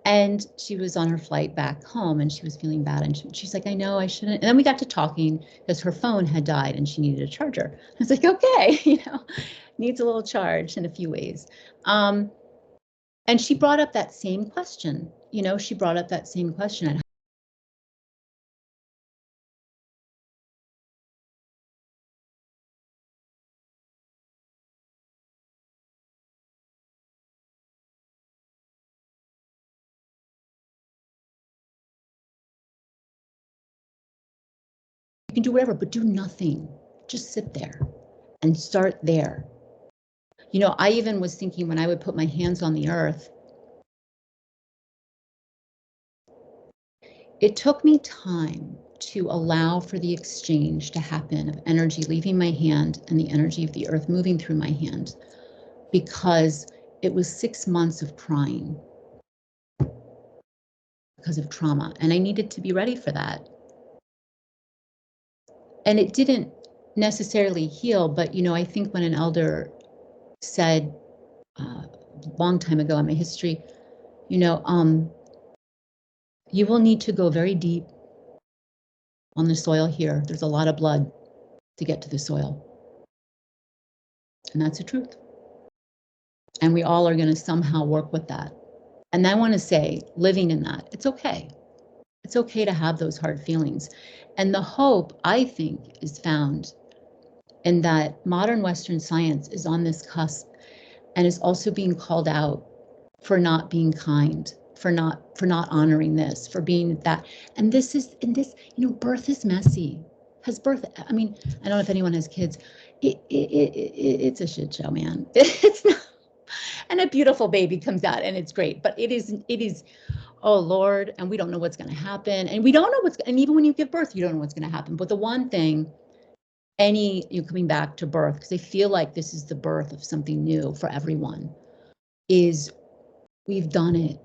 and she was on her flight back home, and she was feeling bad. And she's like, I know I shouldn't. And then we got to talking because her phone had died and she needed a charger. I was like, okay, needs a little charge in a few ways. And she brought up that same question. She brought up that same question. And you can do whatever, but do nothing. Just sit there and start there. I even was thinking, when I would put my hands on the earth, it took me time to allow for the exchange to happen of energy leaving my hand and the energy of the earth moving through my hand, because it was 6 months of crying because of trauma, and I needed to be ready for that. And it didn't necessarily heal, but I think when an elder said a long time ago in my history, you will need to go very deep on the soil here. There's a lot of blood to get to the soil. And that's the truth. And we all are going to somehow work with that. And I want to say, living in that, it's okay. It's okay to have those hard feelings. And the hope, I think, is found in that modern Western science is on this cusp and is also being called out for not being kind, for not honoring this, for being that. And this, birth is messy. I mean, I don't know if anyone has kids. It's a shit show, man. It's not. And a beautiful baby comes out and it's great, but it is, oh Lord, and we don't know what's going to happen. And we don't know and even when you give birth, you don't know what's going to happen. But the one thing, coming back to birth, because I feel like this is the birth of something new for everyone, is we've done it.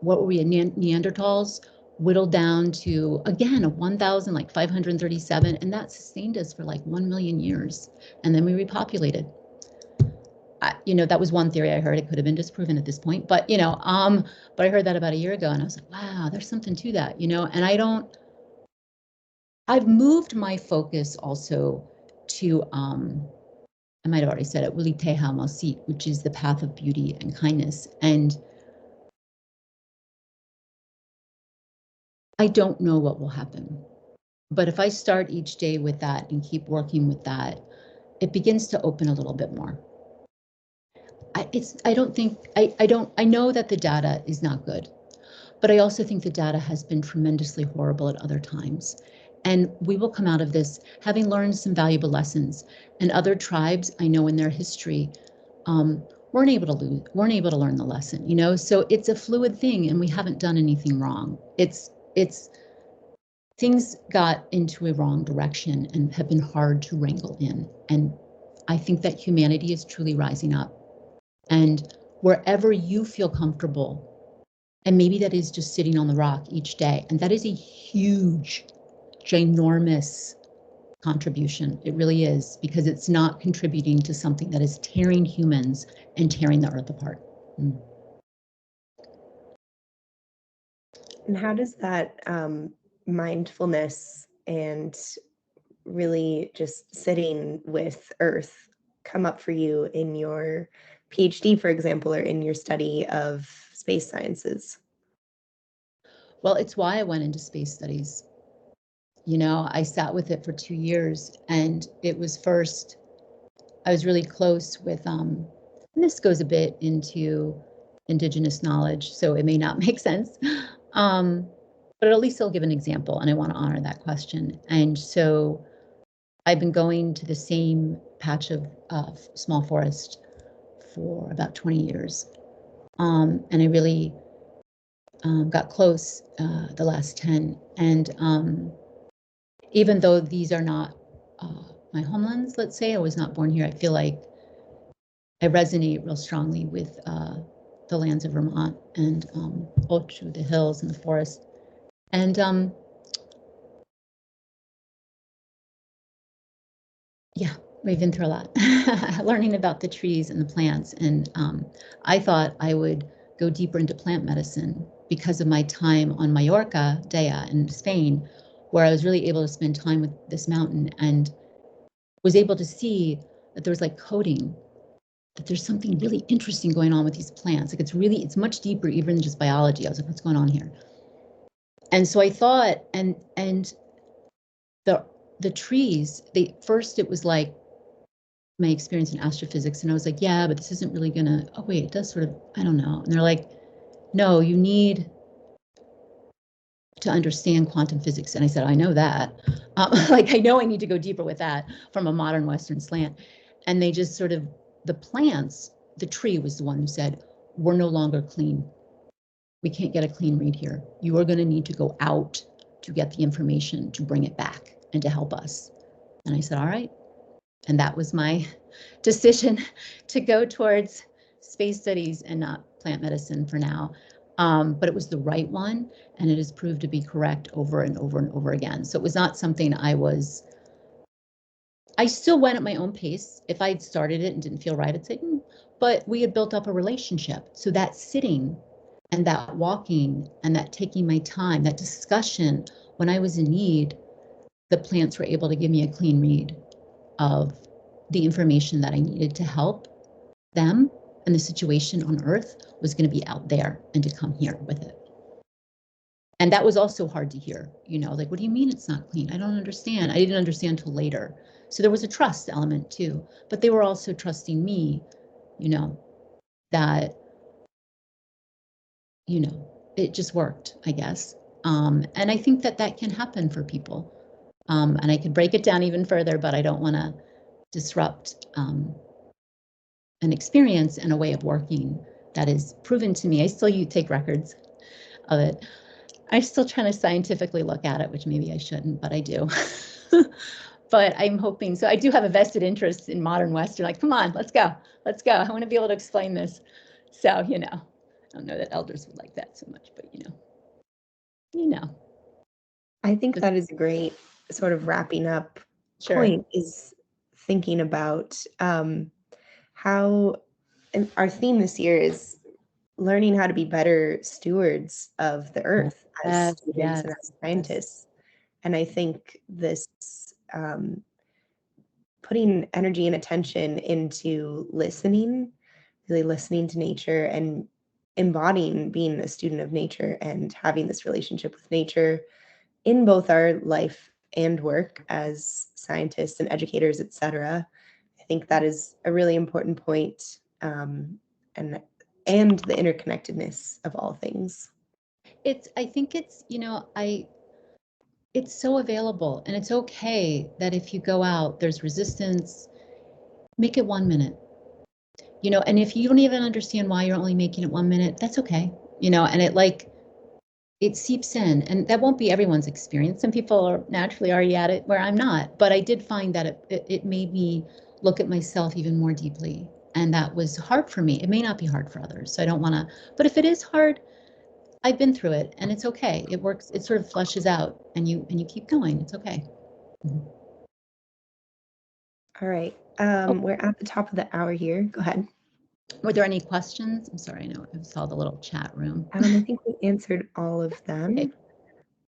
What were we, Neanderthals, whittled down to, again, a 1,537, and that sustained us for like 1 million years. And then we repopulated. That was one theory I heard. It could have been disproven at this point, but but I heard that about a year ago, and I was like, wow, there's something to that, and I've moved my focus also to, I might have already said it, Wiliteha Mausit, which is the path of beauty and kindness. And I don't know what will happen, but if I start each day with that and keep working with that, it begins to open a little bit more. I know that the data is not good, but I also think the data has been tremendously horrible at other times. And we will come out of this having learned some valuable lessons. And other tribes, I know in their history, weren't able to learn the lesson, So it's a fluid thing, and we haven't done anything wrong. It's things got into a wrong direction and have been hard to wrangle in. And I think that humanity is truly rising up. And wherever you feel comfortable And maybe that is just sitting on the rock each day. And that is a huge, ginormous contribution. It really is, because it's not contributing to something that is tearing humans and tearing the earth apart. Mm. And how does that mindfulness and really just sitting with Earth come up for you in your PhD, for example, or in your study of space sciences? Well, it's why I went into space studies. You know, I sat with it for 2 years, and it was first, I was really close with, and this goes a bit into Indigenous knowledge, so it may not make sense. But at least I'll give an example, and I want to honor that question. And so I've been going to the same patch of small forest for about 20 years. And I really got close the last 10. And even though these are not my homelands, let's say, I was not born here, I feel like I resonate real strongly with the lands of Vermont and Ochu, the hills and the forest. And yeah, we've been through a lot, learning about the trees and the plants. And I thought I would go deeper into plant medicine because of my time on Mallorca, Daya, in Spain, where I was really able to spend time with this mountain and was able to see that there was like coding, that there's something really interesting going on with these plants. Like it's much deeper even than just biology. I was like, what's going on here? And so I thought, and the trees, it was like my experience in astrophysics, and I was like, yeah, but this isn't really gonna, oh wait, it does sort of, I don't know. And they're like, no, you need to understand quantum physics. And I said, I know that. Like, I know I need to go deeper with that from a modern Western slant. And they just sort of, the plants, the tree was the one who said, we're no longer clean. We can't get a clean read here. You are gonna need to go out to get the information to bring it back and to help us. And I said, all right. And that was my decision to go towards space studies and not plant medicine for now. But it was the right one, and it has proved to be correct over and over and over again. So it was not something I still went at my own pace. If I'd started it and didn't feel right, I'd say, but we had built up a relationship. So that sitting and that walking and that taking my time, that discussion, when I was in need, the plants were able to give me a clean read of the information that I needed to help them, and the situation on Earth was going to be out there and to come here with it. And that was also hard to hear, you know, like, what do you mean it's not clean? I don't understand. I didn't understand till later. So there was a trust element too, but they were also trusting me, you know, that, you know, it just worked, I guess. And I think that that can happen for people. And I could break it down even further, but I don't want to disrupt an experience and a way of working that is proven to me. I still take records of it. I'm still trying to scientifically look at it, which maybe I shouldn't, but I do. But I'm hoping, so I do have a vested interest in modern Western, like, come on, let's go. I want to be able to explain this. So, you know, I don't know that elders would like that so much, but you know. I think that is a great sort of wrapping up Sure. point, is thinking about how, and our theme this year is learning how to be better stewards of the earth as Yes, students yes, and as yes. scientists. And I think this um, putting energy and attention into listening, really listening to nature and embodying being a student of nature and having this relationship with nature in both our life and work as scientists and educators, et cetera. I think that is a really important point, and the interconnectedness of all things. I think it's, it's so available, and it's okay that if you go out, there's resistance, make it 1 minute. And if you don't even understand why you're only making it 1 minute, that's okay. And it seeps in, and that won't be everyone's experience. Some people are naturally already at it where I'm not, but I did find that it made me look at myself even more deeply. And that was hard for me. It may not be hard for others. So I don't want to, but if it is hard, I've been through it, and it's okay. It works. It sort of flushes out, and you keep going. It's okay. Mhm. All right. Oh, We're at the top of the hour here. Go ahead. were there any questions? I'm sorry, I know I saw the little chat room. I think we answered all of Okay.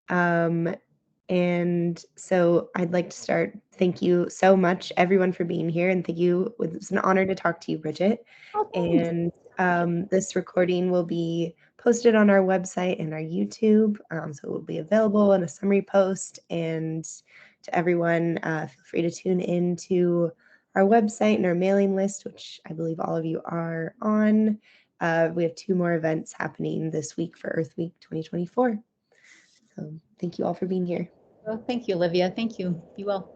them. And so I'd like to start. Thank you so much, everyone, for being here. And thank you. It's an honor to talk to you, Bridget. Oh, thanks. And this recording will be posted on our website and our YouTube. So it will be available in a summary post. And to everyone, feel free to tune in to our website and our mailing list, which I believe all of you are on. We have 2 more events happening this week for Earth Week 2024. So thank you all for being here. Well, thank you, Olivia. Thank you. Be well.